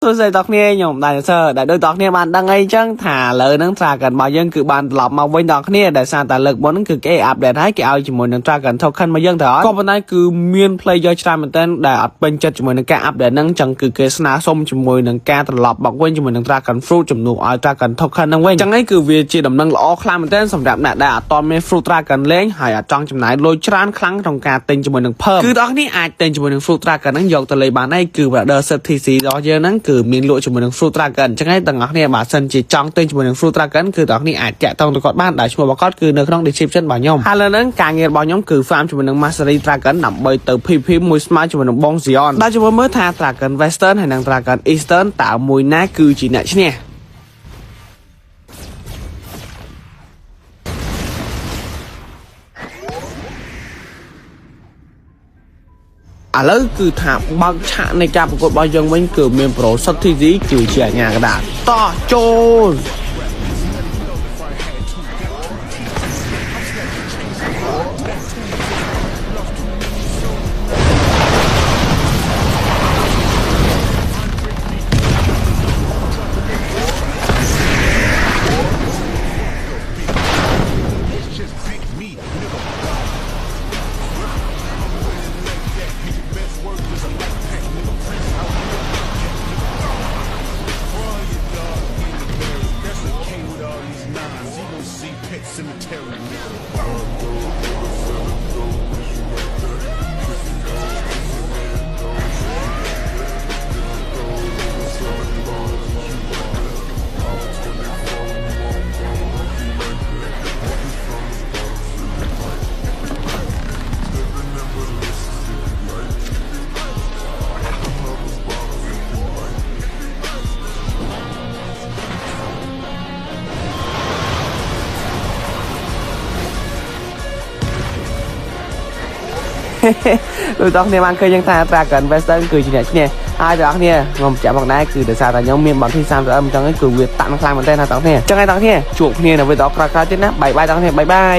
tôi sẽ tóc nia nhổm đại sơ đại đôi tóc nia bạn đang ngay chăng thả lời nâng tra cần bao dân cứ bạn lọp màu với tóc nia đại sang tài lực bốn cứ cái áp để thấy cái ao chỉ muốn nâng tra cần thâu khăn mà dân thở có bên đây cứ miên play cho tra mình tên để ở bên chân chỉ muốn nâng ca áp để nâng chẳng cứ cái sna xôm chỉ muốn nâng ca tài lọp bọc quên chỉ muốn nâng tra cần fruit chấm nụ ở tra cần thâu khăn nâng quên chẳng ấy cứ việc chỉ đầm nâng lõ khăn mình tên sầm đạp nè đã toàn mấy fruit tra cần lên hay ở trong chấm này lôi trán khăn trong ca tên chỉ muốn nâng phơm cứ đó ní ai tên chỉ muốn nâng fruit tra cần nâng dọc từ lấy bán này cứแบบเดอร์เซอร์ทีซีđó giờ nâng cứ miên lụa chỉ muốn nâng fruit tra cần chẳng ấyต่างออกเนี่ยบาสันจีจองtên chỉ muốn nâng fruit tra cầnคือตอนนี้อาจจะต้องตะกอดบ้านได้ช่วยบอกก็คือเนื้อขนมดิชิปเช่นบ่อยมฮาเลนั้นการเงินบ่อยมคือฟาร์มจะเป็นหนึ่งมาสเตอร์ตรากันนำไปเติมพีมวยสมาร์ทจะเป็นหนึ่งบองซิออนได้จะเป็นเมื่อทาตรากันเวสเทิร์นให้นางตรากันอีสเทิร์นtạoมวยน่าคือจีน่ะใช่เนี่ยแล้วคือถามบางฉากในการประกวดบอลยังไม่เกิดเมียนโปรสักทีนี้คือเชียร์งานกระดาษต่อโจนดูตอนนี้มันเคยยังทาตรากันเวสเทิร์นคือจีเนี่ยเนี่ยhaiตอนนี้งมแจกบอกได้คือเดี๋ยวซาแต่ยังมีบอลที่3ตัวจังไอ้คือเวียดตั้งคลายมันได้นะตอนนี้จังไงตอนนี้จุกเนี่ยนะเวียดออกราคาที่นะบายบายตอนนี้บายบาย